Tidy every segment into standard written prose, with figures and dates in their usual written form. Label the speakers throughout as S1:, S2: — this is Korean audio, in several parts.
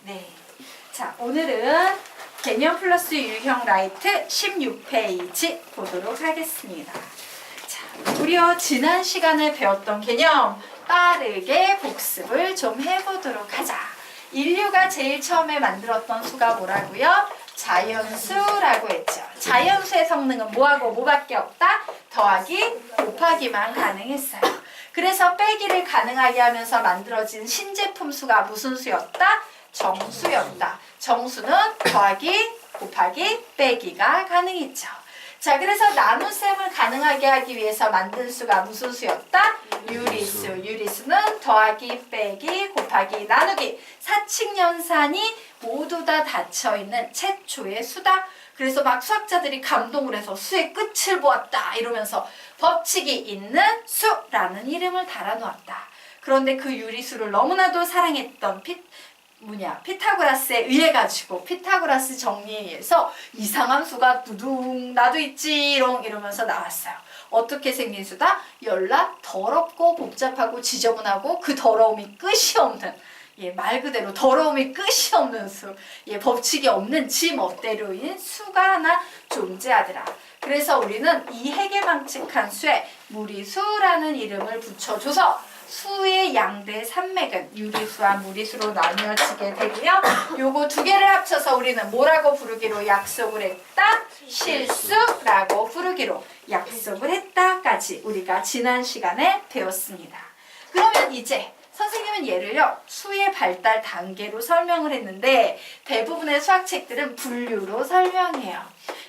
S1: 네. 자, 오늘은 개념 플러스 유형 라이트 16페이지 보도록 하겠습니다. 자, 우리요 지난 시간에 배웠던 개념 빠르게 복습을 좀 해보도록 하자. 인류가 제일 처음에 만들었던 수가 뭐라고요? 자연수라고 했죠. 자연수의 성능은 뭐하고 뭐밖에 없다? 더하기, 곱하기만 가능했어요. 그래서 빼기를 가능하게 하면서 만들어진 신제품 수가 무슨 수였다? 정수였다. 정수는 더하기, 곱하기, 빼기가 가능했죠. 자, 그래서 나눗셈을 가능하게 하기 위해서 만든 수가 무슨 수였다? 유리수. 유리수는 더하기, 빼기, 곱하기, 나누기. 사칙연산이 모두 다 닫혀있는 최초의 수다. 그래서 막 수학자들이 감동을 해서 수의 끝을 보았다 이러면서 법칙이 있는 수라는 이름을 달아놓았다. 그런데 그 유리수를 너무나도 사랑했던 피타고라스에 의해 가지고 피타고라스 정리에 의해서 이상한 수가 두둥 나도 있지롱 이러면서 나왔어요. 어떻게 생긴 수다? 열라 더럽고 복잡하고 지저분하고 그 더러움이 끝이 없는, 말 그대로 더러움이 끝이 없는 수, 법칙이 없는 지 멋대로인 수가 하나 존재하더라. 그래서 우리는 이 해계망측한 수에 무리수라는 이름을 붙여줘서 수의 양대 산맥은 유리수와 무리수로 나뉘어지게 되고요. 요거 두 개를 합쳐서 우리는 뭐라고 부르기로 약속을 했다? 실수라고 부르기로 약속을 했다까지 우리가 지난 시간에 배웠습니다. 그러면 이제 선생님은 얘를요 수의 발달 단계로 설명을 했는데 대부분의 수학책들은 분류로 설명해요.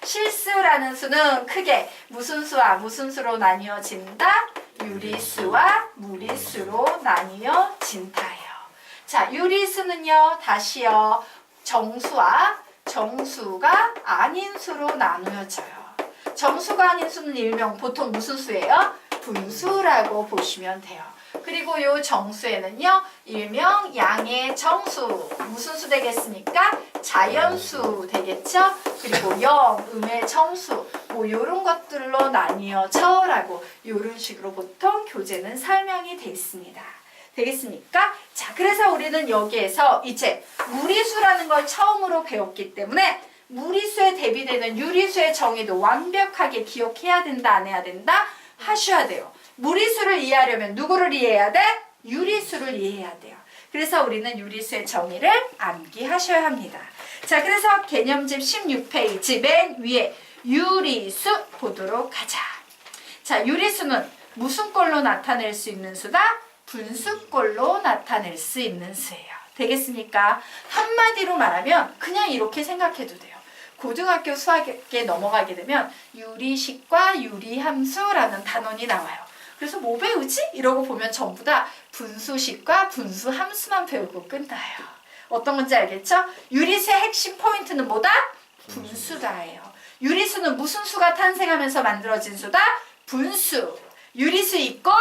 S1: 실수라는 수는 크게 무슨 수와 무슨 수로 나뉘어진다? 유리수와 무리수로 나뉘어진다예요. 자, 유리수는요 다시요 정수와 정수가 아닌 수로 나누어져요. 정수가 아닌 수는 일명 보통 무슨 수예요? 분수라고 보시면 돼요. 그리고 요 정수에는요 일명 양의 정수, 무슨 수 되겠습니까? 자연수 되겠죠? 그리고 영, 음의 정수, 요런 것들로 나뉘어져라고 요런 식으로 보통 교재는 설명이 돼 있습니다. 되겠습니까? 자, 그래서 우리는 여기에서 이제 무리수라는 걸 처음으로 배웠기 때문에 무리수에 대비되는 유리수의 정의도 완벽하게 기억해야 된다, 안 해야 된다? 하셔야 돼요. 무리수를 이해하려면 누구를 이해해야 돼? 유리수를 이해해야 돼요. 그래서 우리는 유리수의 정의를 암기하셔야 합니다. 자, 그래서 개념집 16페이지 맨 위에 유리수 보도록 하자. 자, 유리수는 무슨 꼴로 나타낼 수 있는 수다? 분수꼴로 나타낼 수 있는 수예요. 되겠습니까? 한마디로 말하면 그냥 이렇게 생각해도 돼요. 고등학교 수학에 넘어가게 되면 유리식과 유리함수라는 단원이 나와요. 그래서 뭐 배우지? 이러고 보면 전부 다 분수식과 분수함수만 배우고 끝나요. 어떤 건지 알겠죠? 유리수의 핵심 포인트는 뭐다? 분수다예요. 유리수는 무슨 수가 탄생하면서 만들어진 수다? 분수. 유리수 이꼴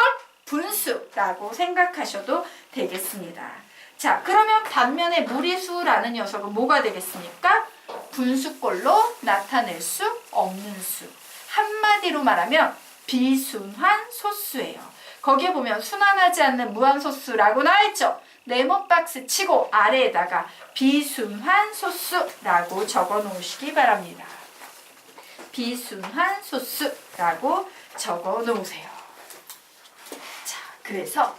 S1: 분수라고 생각하셔도 되겠습니다. 자, 그러면 반면에 무리수라는 녀석은 뭐가 되겠습니까? 분수꼴로 나타낼 수 없는 수. 한마디로 말하면 비순환 소수예요. 거기에 보면 순환하지 않는 무한소수라고 나와있죠. 네모 박스 치고 아래에다가 비순환 소수라고 적어 놓으시기 바랍니다. 비순환 소수라고 적어 놓으세요. 자, 그래서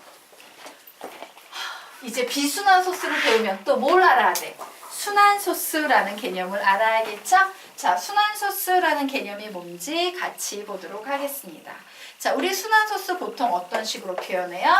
S1: 이제 비순환 소수를 배우면 또 뭘 알아야 돼? 순환소수라는 개념을 알아야겠죠? 자, 순환소수라는 개념이 뭔지 같이 보도록 하겠습니다. 자, 우리 순환소수 보통 어떤 식으로 표현해요?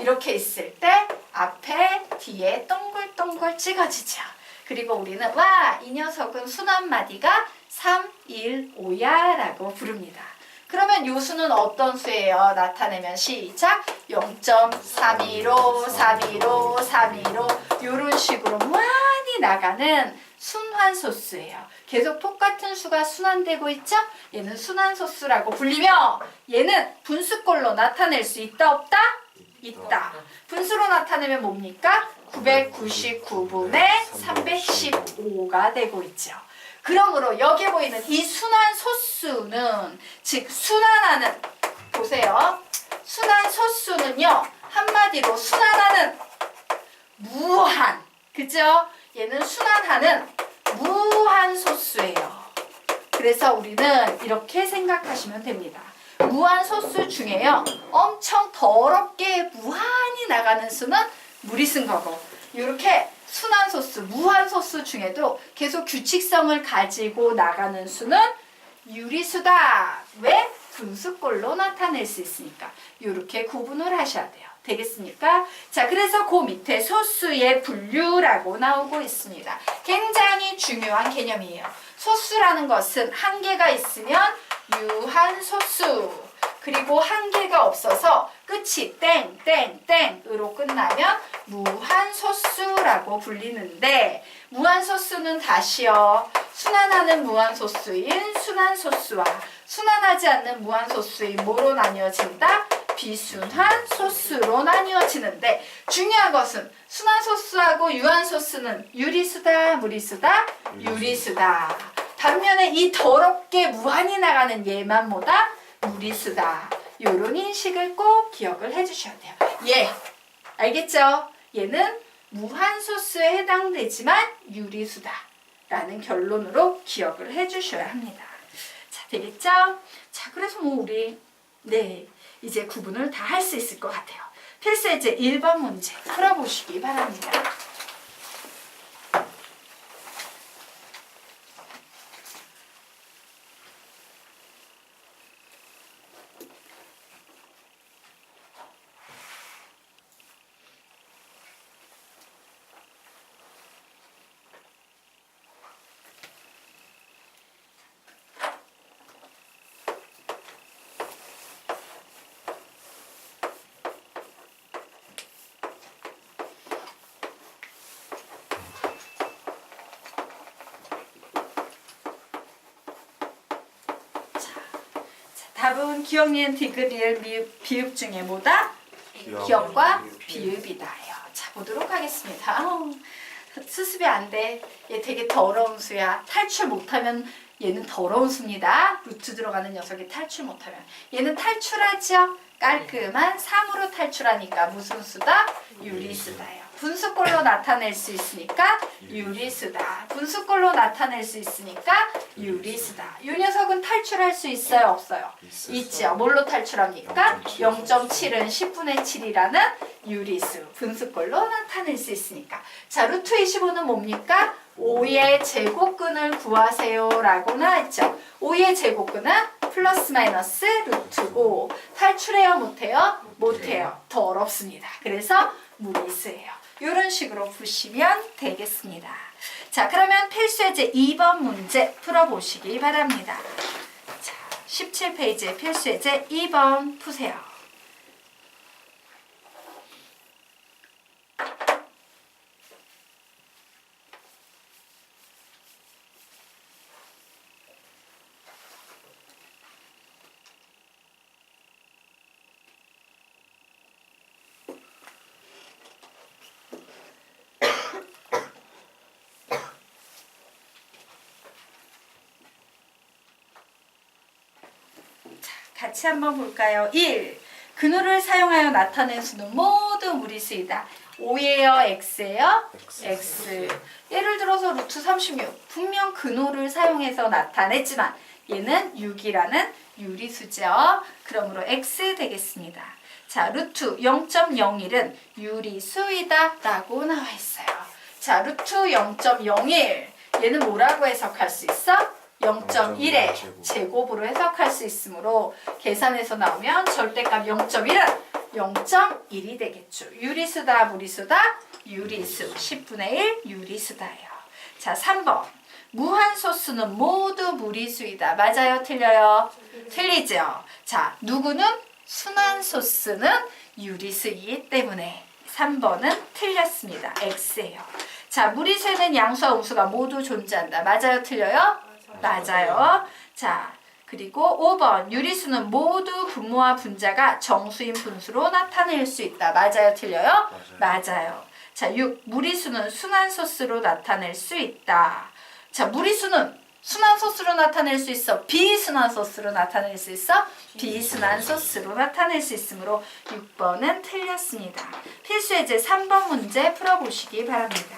S1: 이렇게 있을 때 앞에 뒤에 동글동글 찍어지죠. 그리고 우리는 와, 이 녀석은 순환마디가 3, 1, 5야 라고 부릅니다. 그러면 요 수는 어떤 수예요? 나타내면 시작! 0.315, 315, 315 요런 식으로 많이 나가는 순환소수예요. 계속 똑같은 수가 순환되고 있죠? 얘는 순환소수라고 불리며 얘는 분수꼴로 나타낼 수 있다 없다? 있다. 분수로 나타내면 뭡니까? 999분의 315가 되고 있죠. 그러므로 여기에 보이는 이 순환소수는 즉 순환하는, 보세요. 순환소수는요 한마디로 순환하는 무한, 그죠? 얘는 순환하는 무한소수예요. 그래서 우리는 이렇게 생각하시면 됩니다. 무한소수 중에요. 엄청 더럽게 무한히 나가는 수는 무리수인 거고, 이렇게 순환소수, 무한소수 중에도 계속 규칙성을 가지고 나가는 수는 유리수다. 왜? 분수꼴로 나타낼 수 있으니까. 이렇게 구분을 하셔야 돼요. 되겠습니까? 자, 그래서 그 밑에 소수의 분류라고 나오고 있습니다. 굉장히 중요한 개념이에요. 소수라는 것은 한계가 있으면 유한소수, 그리고 한계가 없어서 끝이 땡땡땡으로 끝나면 무한소수라고 불리는데, 무한소수는 다시요, 순환하는 무한소수인 순환소수와 순환하지 않는 무한소수인 뭐로 나뉘어진다? 비순환소수로 나뉘어지는데, 중요한 것은 순환소수하고 유한소수는 유리수다, 무리수다? 유리수다. 반면에 이 더럽게 무한히 나가는 얘만 뭐다? 무리수다. 요런 인식을 꼭 기억을 해주셔야 돼요. 예, 알겠죠? 얘는 무한소수에 해당되지만 유리수다 라는 결론으로 기억을 해주셔야 합니다. 자, 되겠죠? 자, 그래서 뭐 우리 이제 구분을 다 할 수 있을 것 같아요. 필수예제 1번 문제 풀어보시기 바랍니다. 답은 기억, 니은, 디귿, 리을, 비읍 중에 뭐다? 기억과 비읍이다요. 자, 보도록 하겠습니다. 수습이 안 돼. 얘 되게 더러운 수야. 탈출 못하면 얘는 더러운 수입니다. 루트 들어가는 녀석이 탈출 못하면. 얘는 탈출하죠. 깔끔한 3으로 탈출하니까 무슨 수다? 유리수다요. 분수꼴로 나타낼 수 있으니까 유리수다. 분수꼴로 나타낼 수 있으니까 유리수다. 이 녀석은 탈출할 수 있어요? 없어요? 있죠. 뭘로 탈출합니까? 0.7은 10분의 7이라는 유리수. 분수꼴로 나타낼 수 있으니까. 자, 루트 25는 뭡니까? 5의 제곱근을 구하세요 라고 나왔죠. 5의 제곱근은 플러스 마이너스 루트 5. 탈출해요? 못해요? 못해요. 더 어렵습니다. 그래서 무리수예요. 이런 식으로 푸시면 되겠습니다. 자, 그러면 필수예제 2번 문제 풀어보시기 바랍니다. 자, 17페이지의 필수예제 2번 푸세요. 같이 한번 볼까요? 1. 근호를 사용하여 나타낸 수는 모두 무리수이다. 5예요? X예요? X. 예를 들어서 루트 36. 분명 근호를 사용해서 나타냈지만 얘는 6이라는 유리수죠. 그러므로 X 되겠습니다. 자, 루트 0.01은 유리수이다 라고 나와 있어요. 자, 루트 0.01. 얘는 뭐라고 해석할 수 있어? 0.1의 제곱으로 해석할 수 있으므로 계산해서 나오면 절대값 0.1은 0.1이 되겠죠. 유리수다, 무리수다? 유리수. 10분의 1 유리수다예요. 자, 3번. 무한소수는 모두 무리수이다. 맞아요? 틀려요? 틀리죠? 자, 누구는? 순환소수는 유리수이기 때문에 3번은 틀렸습니다. X예요. 자, 무리수에는 양수와 음수가 모두 존재한다. 맞아요? 틀려요? 맞아요. 자, 그리고 5번. 유리수는 모두 분모와 분자가 정수인 분수로 나타낼 수 있다. 맞아요? 틀려요? 맞아요. 자, 6. 무리수는 순환소수로 나타낼 수 있다. 자, 무리수는 순환소수로 나타낼 수 있어? 비순환소수로 나타낼 수 있어? 비순환소수로 나타낼 수 있으므로 6번은 틀렸습니다. 필수예제 3번 문제 풀어보시기 바랍니다.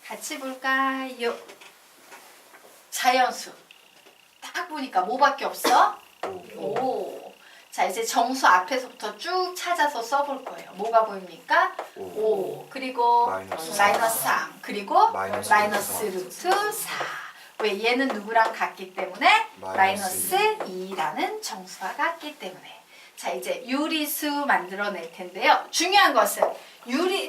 S1: 같이 볼까요? 자연수. 딱 보니까 뭐밖에 없어? 오. 자, 이제 정수 앞에서부터 쭉 찾아서 써볼 거예요. 뭐가 보입니까? 5. 그리고
S2: 마이너스
S1: 마이너스 3. 그리고
S2: 마이너스
S1: 마이너스 루트 4. 왜? 얘는 누구랑 같기 때문에? 마이너스 2라는 정수와 같기 때문에. 자, 이제 유리수 만들어낼 텐데요. 중요한 것은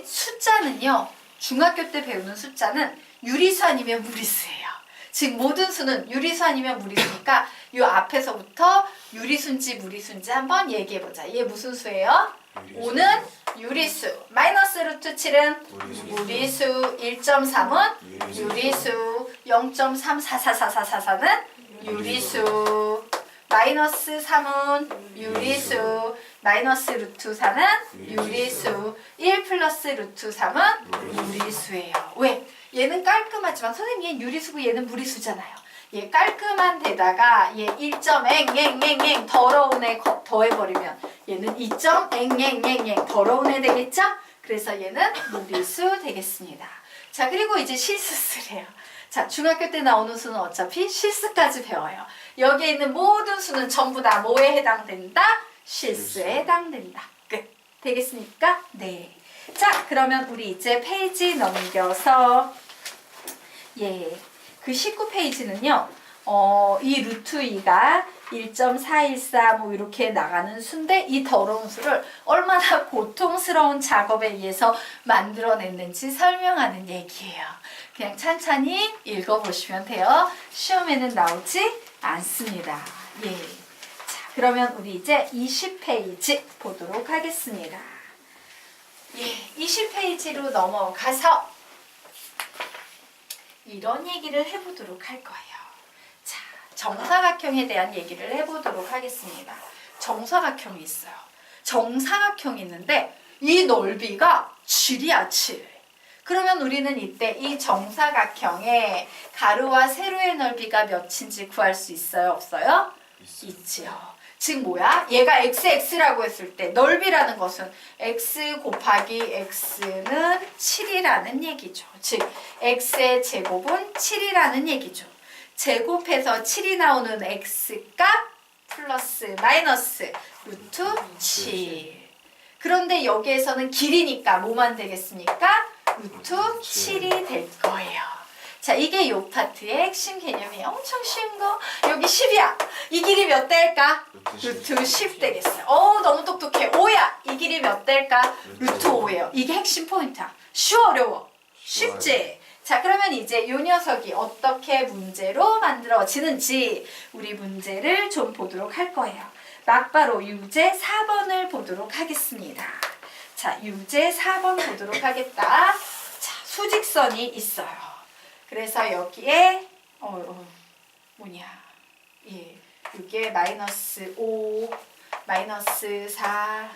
S1: 숫자는요. 중학교 때 배우는 숫자는 유리수 아니면 무리수예요. 즉 모든 수는 유리수 아니면 무리수니까 이 앞에서부터 유리수인지 무리수인지 한번 얘기해보자. 얘 무슨 수예요? 5는 유리수, 마이너스 루트 7은 무리수, 1.3은 유리수, 0.3444444는 유리수, 마이너스 3은 유리수, 마이너스 루트 4는 유리수, 1 플러스 루트 3은 유리수예요. 왜? 얘는 깔끔하지만 선생님 얘는 유리수고 얘는 무리수잖아요. 얘 깔끔한 데다가 얘 1.앵앵앵앵 더러운 애 더해버리면 얘는 2.앵앵앵앵 더러운 애 되겠죠? 그래서 얘는 무리수 되겠습니다. 자, 그리고 이제 실수수래요. 자, 중학교 때 나오는 수는 어차피 실수까지 배워요. 여기에 있는 모든 수는 전부 다 뭐에 해당된다? 실수에 해당된다. 끝. 되겠습니까? 네. 자, 그러면 우리 이제 페이지 넘겨서 그 19페이지는요. 이 루트 2가 1.414 뭐 이렇게 나가는 수인데 이 더러운 수를 얼마나 고통스러운 작업에 의해서 만들어냈는지 설명하는 얘기예요. 그냥 찬찬히 읽어보시면 돼요. 시험에는 나오지 않습니다. 예. 자, 그러면 우리 이제 20페이지 보도록 하겠습니다. 예, 20페이지로 넘어가서 이런 얘기를 해보도록 할 거예요. 자, 정사각형에 대한 얘기를 해보도록 하겠습니다. 정사각형이 있어요. 정사각형이 있는데 이 넓이가 7이야, 7. 그러면 우리는 이때 이 정사각형의 가로와 세로의 넓이가 몇인지 구할 수 있어요? 없어요? 있지요. 즉 뭐야? 얘가 x라고 했을 때 넓이라는 것은 x 곱하기 x는 7이라는 얘기죠. 즉 x의 제곱은 7이라는 얘기죠. 제곱해서 7이 나오는 x값 플러스 마이너스 루트 7. 그런데 여기에서는 길이니까 뭐만 되겠습니까? 루트 7이 될 거예요. 자, 이게 요 파트의 핵심 개념이에요. 엄청 쉬운 거. 여기 10이야. 이 길이 몇 대일까? 루트 10 되겠어요. 너무 똑똑해. 5야. 이 길이 몇 대일까? 루트 5예요. 이게 핵심 포인트야. 쉬워, 어려워? 쉽지? 자, 그러면 이제 요 녀석이 어떻게 문제로 만들어지는지 우리 문제를 좀 보도록 할 거예요. 막바로 유제 4번을 보도록 하겠습니다. 자, 유제 4번 보도록 하겠다. 자, 수직선이 있어요. 그래서 여기에 이게 마이너스 5, 마이너스 4,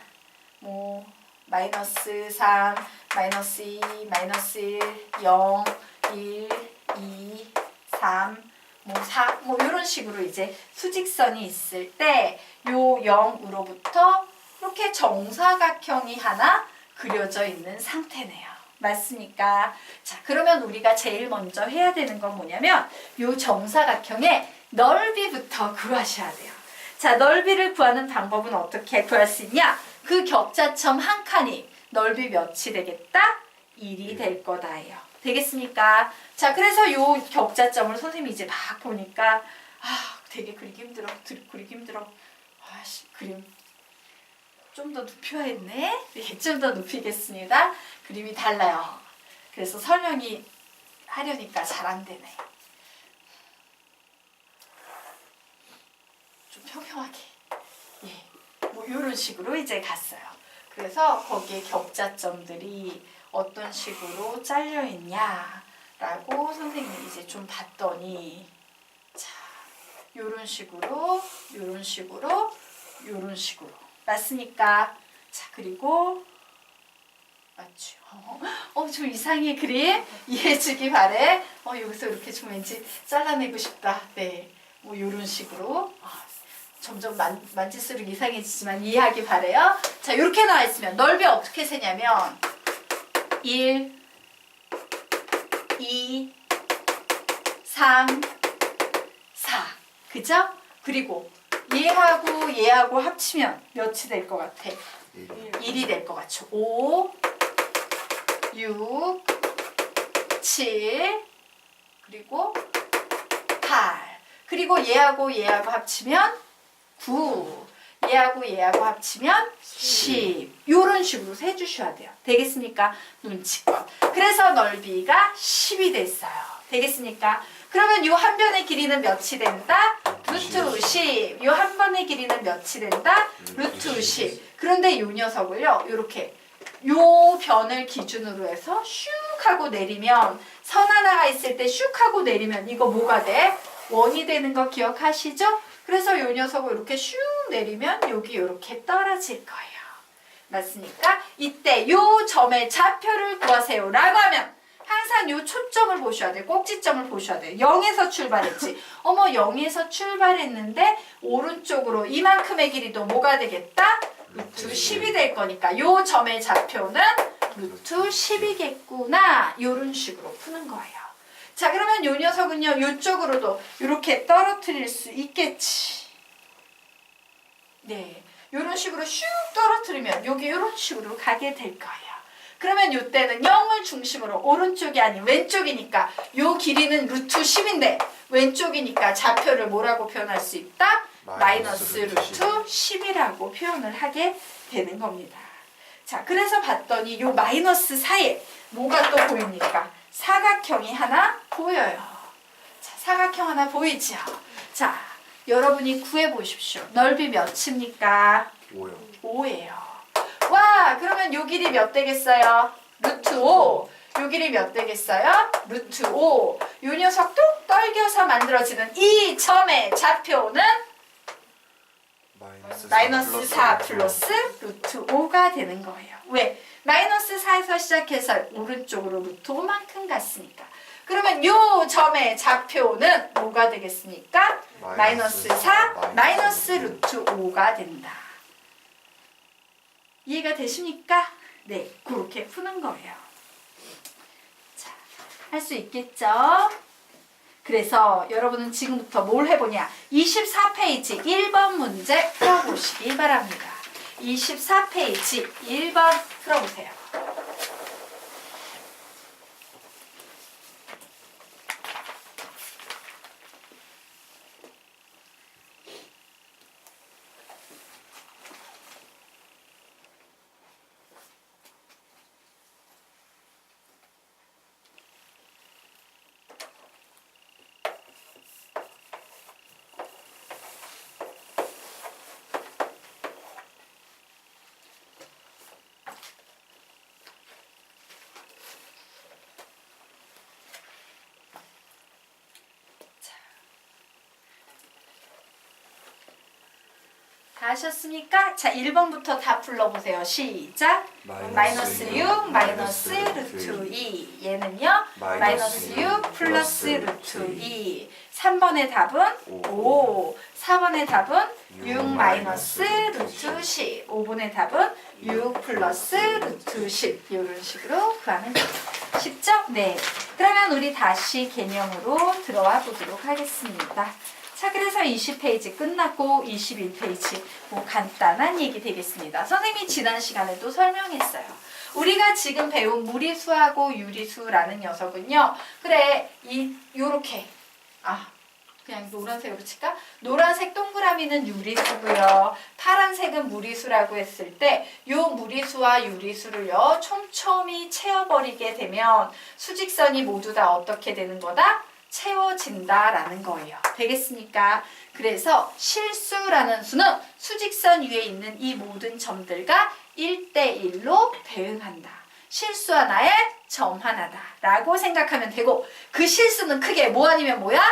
S1: 마이너스 3, 마이너스 2, 마이너스 1, 0, 1, 2, 3, 4, 이런 식으로 이제 수직선이 있을 때 요 0으로부터 이렇게 정사각형이 하나 그려져 있는 상태네요. 맞습니까? 자, 그러면 우리가 제일 먼저 해야 되는 건 뭐냐면 요 정사각형의 넓이부터 구하셔야 돼요. 자, 넓이를 구하는 방법은 어떻게 구할 수 있냐? 그 격자점 한 칸이 넓이 몇이 되겠다? 1이 될 거다예요. 되겠습니까? 자, 그래서 요 격자점을 선생님이 이제 막 보니까 되게 그리기 힘들어. 그림 좀 더 눕혀야겠네. 네, 좀 더 눕히겠습니다. 그림이 달라요. 그래서 설명이 하려니까 잘 안 되네. 좀 평평하게. 예, 이런 식으로 이제 갔어요. 그래서 거기에 격자점들이 어떤 식으로 잘려 있냐라고 선생님이 이제 좀 봤더니, 자, 요런 식으로, 맞습니까? 자, 그리고 맞죠? 좀 이상해 그림 이해해주기 바래. 여기서 이렇게 좀 왠지 잘라내고 싶다. 네, 요런 식으로 점점 만질수록 이상해지지만 이해하기 바래요. 자, 이렇게 나와 있으면 넓이 어떻게 세냐면 1, 2, 3, 4. 그죠? 그리고 얘하고 합치면 몇이 될 것 같아? 1이 될 것 같죠? 5, 6, 7, 그리고 8. 그리고 얘하고 합치면 9. 얘하고 합치면 10. 이런 식으로 세주셔야 돼요. 되겠습니까? 눈치껏. 그래서 넓이가 10이 됐어요. 되겠습니까? 그러면 이 한 변의 길이는 몇이 된다? 루트 10. 이 한 변의 길이는 몇이 된다? 루트 10. 그런데 이 녀석을요, 이렇게 요 변을 기준으로 해서 슉 하고 내리면, 선 하나가 있을 때 슉 하고 내리면 이거 뭐가 돼? 원이 되는 거 기억하시죠? 그래서 요 녀석을 이렇게 슉 내리면 여기 이렇게 떨어질 거예요. 맞습니까? 이때 요 점의 좌표를 구하세요 라고 하면 항상 요 초점을 보셔야 돼요. 꼭지점을 보셔야 돼요. 0에서 출발했지. 어머 0에서 출발했는데 오른쪽으로 이만큼의 길이도 뭐가 되겠다? 루트 10이 될 거니까 요 점의 좌표는 루트 10이겠구나. 요런 식으로 푸는 거예요. 자, 그러면 요 녀석은요, 요쪽으로도 이렇게 떨어뜨릴 수 있겠지. 네. 요런 식으로 슉 떨어뜨리면 여기 요런 식으로 가게 될 거예요. 그러면 요때는 0을 중심으로 오른쪽이 아닌 왼쪽이니까 요 길이는 루트 10인데 왼쪽이니까 좌표를 뭐라고 표현할 수 있다? 마이너스 루트 10이라고 표현을 하게 되는 겁니다. 자, 그래서 봤더니 요 마이너스 4에 뭐가 또 보입니까? 사각형이 하나 보여요. 자, 사각형 하나 보이죠? 자, 여러분이 구해보십시오. 넓이 몇입니까?
S2: 5요.
S1: 5예요. 와, 그러면 요 길이 몇 되겠어요? 루트 5. 요 길이 몇 되겠어요? 루트 5. 요 녀석 뚝 떨겨서 만들어지는 이 점의 좌표는 마이너스 4 플러스 루트 5가 되는 거예요. 왜? 마이너스 4에서 시작해서 오른쪽으로 루트 5만큼 갔으니까. 그러면 요 점의 좌표는 뭐가 되겠습니까? 마이너스 4 마이너스 루트 5가 된다. 이해가 되십니까? 네, 그렇게 푸는 거예요. 자, 할 수 있겠죠? 그래서 여러분은 지금부터 뭘 해보냐? 24페이지 1번 문제 풀어보시기 바랍니다. 24페이지 1번 풀어보세요. 다 하셨습니까? 자, 1번부터 다 불러보세요. 시작! 마이너스 6 마이너스 루트 2. 얘는요? 마이너스 6 플러스 루트 2. 3번의 답은 5. 4번의 답은 6 마이너스 루트 10. 5번의 답은 6 플러스 루트 10. 이런 식으로 구하면 돼요. 쉽죠? 네. 그러면 우리 다시 개념으로 들어와 보도록 하겠습니다. 자, 그래서 20페이지 끝났고 21페이지 뭐 간단한 얘기 되겠습니다. 선생님이 지난 시간에도 설명했어요. 우리가 지금 배운 무리수하고 유리수라는 녀석은요. 그래, 요렇게 그냥 노란색으로 칠까? 노란색 동그라미는 유리수고요. 파란색은 무리수라고 했을 때 요 무리수와 유리수를요. 촘촘히 채워버리게 되면 수직선이 모두 다 어떻게 되는 거다? 채워진다라는 거예요. 되겠습니까? 그래서 실수라는 수는 수직선 위에 있는 이 모든 점들과 1대1로 대응한다. 실수 하나에 점 하나다 라고 생각하면 되고, 그 실수는 크게 뭐 아니면 뭐야?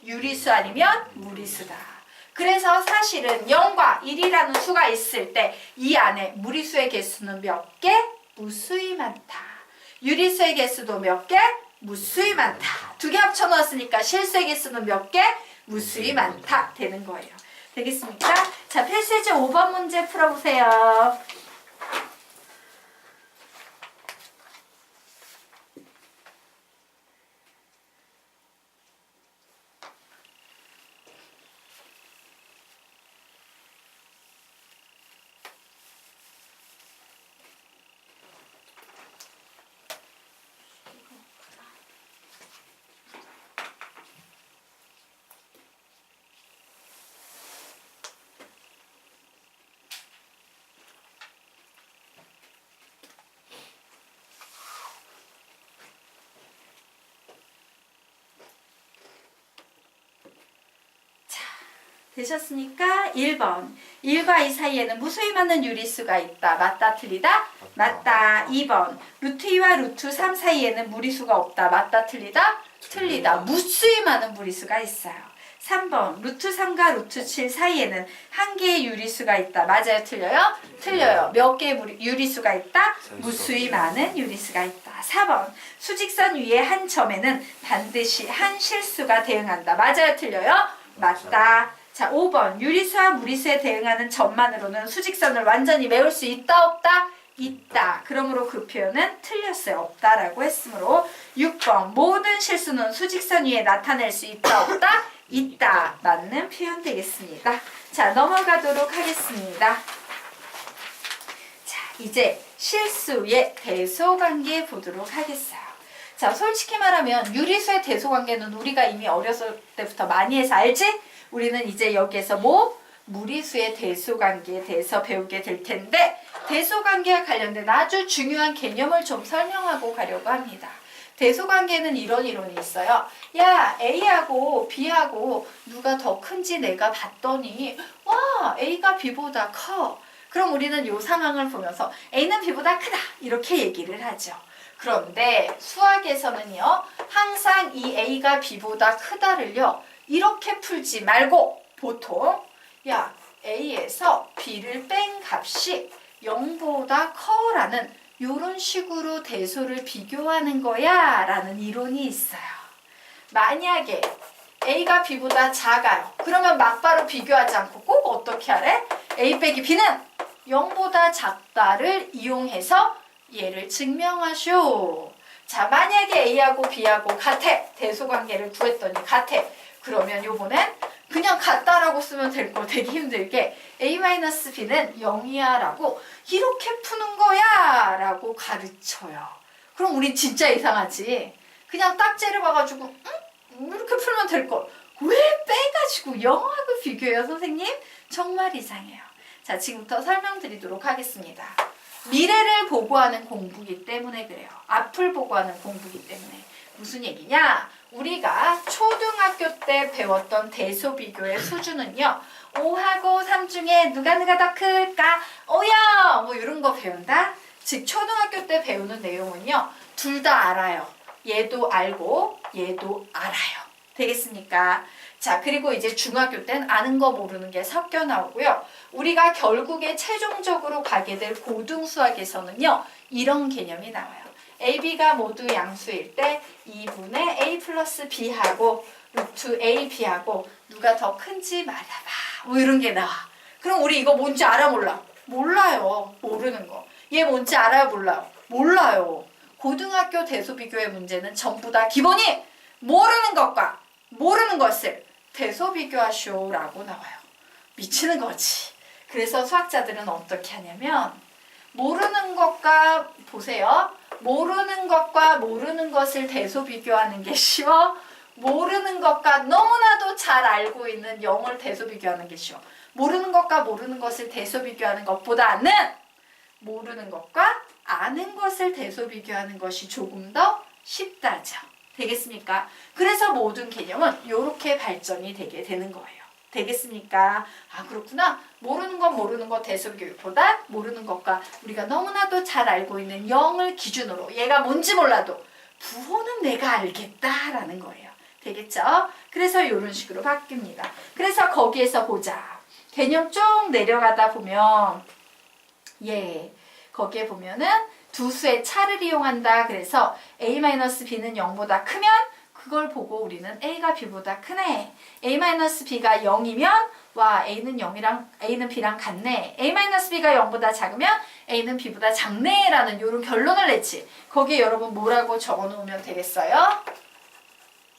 S1: 유리수 아니면 무리수다. 그래서 사실은 0과 1이라는 수가 있을 때 이 안에 무리수의 개수는 몇 개? 무수히 많다. 유리수의 개수도 몇 개? 무수히 많다. 두 개 합쳐 넣었으니까 실수의 개수는 몇 개? 무수히 많다 되는 거예요. 되겠습니까? 자, 필수제 5번 문제 풀어보세요. 되셨습니까? 1번. 1과 2 사이에는 무수히 많은 유리수가 있다. 맞다, 틀리다? 맞다. 2번. 루트 2와 루트 3 사이에는 무리수가 없다. 맞다, 틀리다? 틀리다. 무수히 많은 무리수가 있어요. 3번. 루트 3과 루트 7 사이에는 한 개의 유리수가 있다. 맞아요, 틀려요? 틀려요. 몇 개의 유리수가 있다? 무수히 많은 유리수가 있다. 4번. 수직선 위에 한 점에는 반드시 한 실수가 대응한다. 맞아요, 틀려요? 맞다. 자, 5번. 유리수와 무리수에 대응하는 점만으로는 수직선을 완전히 메울 수 있다, 없다? 있다. 그러므로 그 표현은 틀렸어요. 없다라고 했으므로 6번. 모든 실수는 수직선 위에 나타낼 수 있다, 없다? 있다. 맞는 표현 되겠습니다. 자, 넘어가도록 하겠습니다. 자, 이제 실수의 대소관계 보도록 하겠어요. 자, 솔직히 말하면 유리수의 대소관계는 우리가 이미 어렸을 때부터 많이 해서 알지? 우리는 이제 여기에서 무리수의 대소관계에 대해서 배우게 될 텐데 대소관계와 관련된 아주 중요한 개념을 좀 설명하고 가려고 합니다. 대소관계는 이런 이론이 있어요. 야, A하고 B하고 누가 더 큰지 내가 봤더니 와, A가 B보다 커. 그럼 우리는 이 상황을 보면서 A는 B보다 크다 이렇게 얘기를 하죠. 그런데 수학에서는요, 항상 이 A가 B보다 크다를요, 이렇게 풀지 말고 보통 야, A에서 B를 뺀 값이 0보다 커라는 이런 식으로 대소를 비교하는 거야 라는 이론이 있어요. 만약에 A가 B보다 작아요. 그러면 막바로 비교하지 않고 꼭 어떻게 하래? A 빼기 B는 0보다 작다를 이용해서 얘를 증명하쇼. 자, 만약에 A하고 B하고 같아. 대소관계를 구했더니 같아. 그러면 요번엔 그냥 같다라고 쓰면 될 거 되게 힘들게 A-B는 0이야 라고 이렇게 푸는 거야 라고 가르쳐요. 그럼 우린 진짜 이상하지. 그냥 딱지를 봐가지고 이렇게 풀면 될 걸. 왜 빼가지고 0하고 비교해요, 선생님? 정말 이상해요. 자, 지금부터 설명드리도록 하겠습니다. 미래를 보고하는 공부기 때문에 그래요. 앞을 보고하는 공부기 때문에. 무슨 얘기냐? 우리가 초등학교 때 배웠던 대소비교의 수준은요, 5하고 3 중에 누가 더 클까? 5요! 뭐 이런 거 배운다? 즉 초등학교 때 배우는 내용은요, 둘 다 알아요. 얘도 알고 얘도 알아요. 되겠습니까? 자, 그리고 이제 중학교 때는 아는 거 모르는 게 섞여 나오고요. 우리가 결국에 최종적으로 가게 될 고등수학에서는요, 이런 개념이 나와요. A, B가 모두 양수일 때 2분의 A 플러스 B하고 루트 A, B하고 누가 더 큰지 말아봐. 뭐 이런 게 나와. 그럼 우리 이거 뭔지 알아 몰라? 몰라요. 모르는 거. 얘 뭔지 알아요 몰라요? 몰라요. 고등학교 대소비교의 문제는 전부 다 기본이 모르는 것과 모르는 것을 대소비교하쇼라고 나와요. 미치는 거지. 그래서 수학자들은 어떻게 하냐면 모르는 것과 보세요. 모르는 것과 모르는 것을 대소비교하는 게 쉬워. 모르는 것과 너무나도 잘 알고 있는 0을 대소비교하는 게 쉬워. 모르는 것과 모르는 것을 대소비교하는 것보다는 모르는 것과 아는 것을 대소비교하는 것이 조금 더 쉽다죠. 되겠습니까? 그래서 모든 개념은 이렇게 발전이 되게 되는 거예요. 되겠습니까? 아, 그렇구나. 모르는 것 대소비교보다 모르는 것과 우리가 너무나도 잘 알고 있는 0을 기준으로 얘가 뭔지 몰라도 부호는 내가 알겠다라는 거예요. 되겠죠? 그래서 이런 식으로 바뀝니다. 그래서 거기에서 보자. 개념 쭉 내려가다 보면 거기에 보면은 두 수의 차를 이용한다. 그래서 A-B는 0보다 크면 그걸 보고 우리는 A가 B보다 크네. A-B가 0이면 와, A는 B랑 같네. A-B가 0보다 작으면 A는 B보다 작네 라는 이런 결론을 냈지. 거기에 여러분 뭐라고 적어놓으면 되겠어요?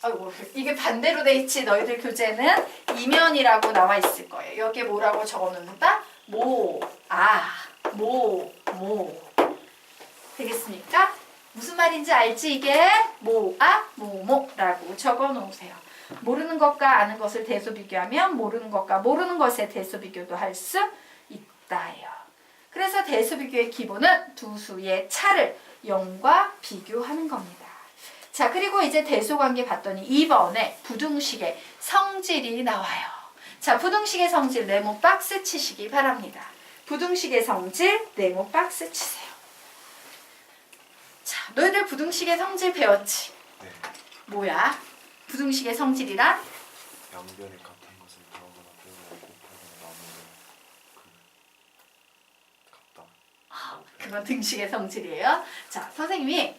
S1: 아이고, 이게 반대로 돼 있지. 너희들 교재는 이면이라고 나와 있을 거예요. 여기에 뭐라고 적어놓는다? 되겠습니까? 무슨 말인지 알지? 이게 모모라고 적어 놓으세요. 모르는 것과 아는 것을 대소비교하면 모르는 것과 모르는 것의 대소비교도 할 수 있다예요. 그래서 대소비교의 기본은 두 수의 차를 0과 비교하는 겁니다. 자, 그리고 이제 대소관계 봤더니 2번에 부등식의 성질이 나와요. 자, 부등식의 성질 네모 박스 치시기 바랍니다. 부등식의 성질 네모 박스 치세요. 자, 너희들 부등식의 성질 배웠지?
S2: 네.
S1: 뭐야? 부등식의 성질이란?
S2: 양변에 같은 것을 더하거나 빼거나 곱하거나 나누는 같다.
S1: 그건 등식의 성질이에요. 자, 선생님이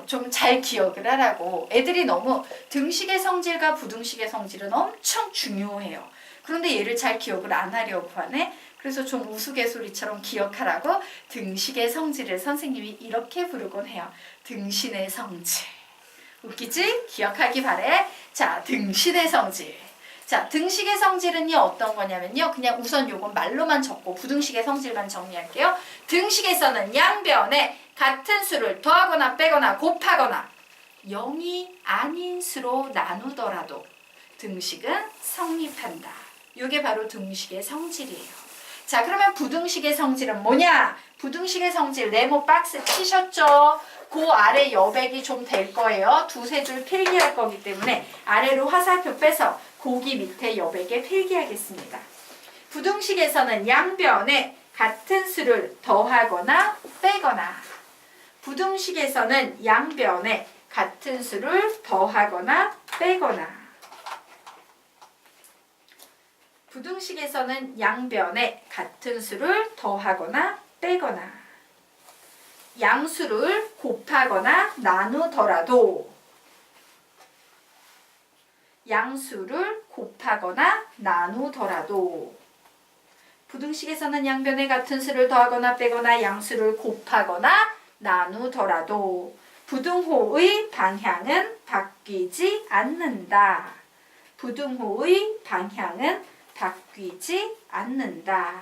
S1: 좀 잘 기억을 하라고. 애들이 너무 등식의 성질과 부등식의 성질은 엄청 중요해요. 그런데 얘를 잘 기억을 안 하려고 하네. 그래서 좀 우스갯소리처럼 기억하라고 등식의 성질을 선생님이 이렇게 부르곤 해요. 등신의 성질. 웃기지? 기억하기 바래. 자, 등신의 성질. 자, 등식의 성질은요 어떤 거냐면요, 그냥 우선 요건 말로만 적고 부등식의 성질만 정리할게요. 등식에서는 양변에 같은 수를 더하거나 빼거나 곱하거나 0이 아닌 수로 나누더라도 등식은 성립한다. 요게 바로 등식의 성질이에요. 자, 그러면 부등식의 성질은 뭐냐? 부등식의 성질 네모 박스 치셨죠? 그 아래 여백이 좀 될 거예요. 두세 줄 필기할 거기 때문에 아래로 화살표 빼서 고기 밑에 여백에 필기하겠습니다. 부등식에서는 양변에 같은 수를 더하거나 빼거나, 부등식에서는 양변에 같은 수를 더하거나 빼거나, 부등식에서는 양변에 같은 수를 더하거나 빼거나, 양수를 곱하거나 나누더라도, 양수를 곱하거나 나누더라도, 부등식에서는 양변에 같은 수를 더하거나 빼거나 양수를 곱하거나 나누더라도 부등호의 방향은 바뀌지 않는다. 부등호의 방향은 바뀌지 않는다.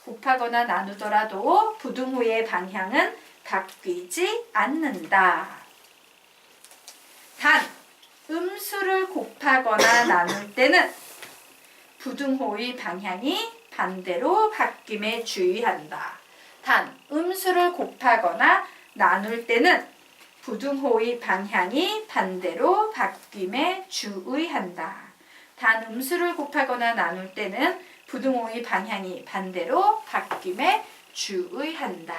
S1: 곱하거나 나누더라도 부등호의 방향은 바뀌지 않는다. 단, 음수를 곱하거나 나눌 때는 부등호의 방향이 반대로 바뀜에 주의한다. 단, 음수를 곱하거나 나눌 때는 부등호의 방향이 반대로 바뀜에 주의한다. 단, 음수를 곱하거나 나눌 때는 부등호의 방향이 반대로 바뀜에 주의한다.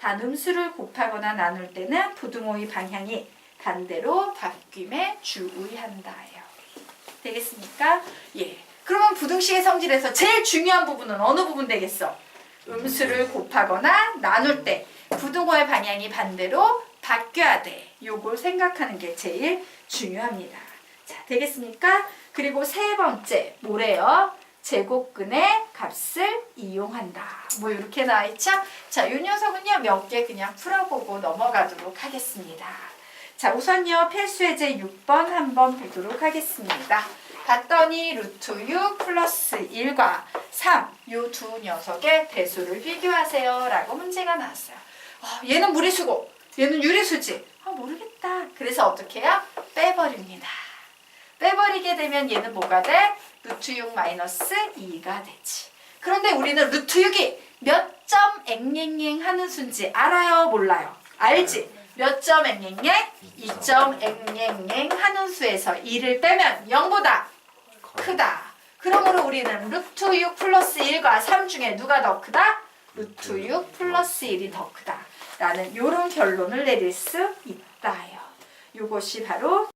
S1: 단, 음수를 곱하거나 나눌 때는 부등호의 방향이 반대로 바뀜에 주의한다예요. 되겠습니까? 예. 그러면 부등식의 성질에서 제일 중요한 부분은 어느 부분 되겠어? 음수를 곱하거나 나눌 때 부등호의 방향이 반대로 바뀌어야 돼. 요걸 생각하는 게 제일 중요합니다. 자, 되겠습니까? 그리고 세 번째, 뭐래요? 제곱근의 값을 이용한다. 뭐 이렇게 나와있죠? 자, 이 녀석은요 몇 개 그냥 풀어보고 넘어가도록 하겠습니다. 자, 우선요 필수예제 6번 한번 보도록 하겠습니다. 봤더니 루트 6 플러스 1과 3 요 두 녀석의 대수를 비교하세요 라고 문제가 나왔어요. 얘는 무리수고 얘는 유리수지. 모르겠다. 그래서 어떻게 해요? 빼버립니다. 빼버리게 되면 얘는 뭐가 돼? 루트 6 마이너스 2가 되지. 그런데 우리는 루트 6이 몇 점 앵앵앵 하는 수인지 알아요? 몰라요? 알지? 몇 점 앵앵앵? 2점 앵앵앵 하는 수에서 2를 빼면 0보다 크다. 그러므로 우리는 루트 6 플러스 1과 3 중에 누가 더 크다? 루트 6 플러스 1이 더 크다. 라는 이런 결론을 내릴 수 있다요. 이것이 바로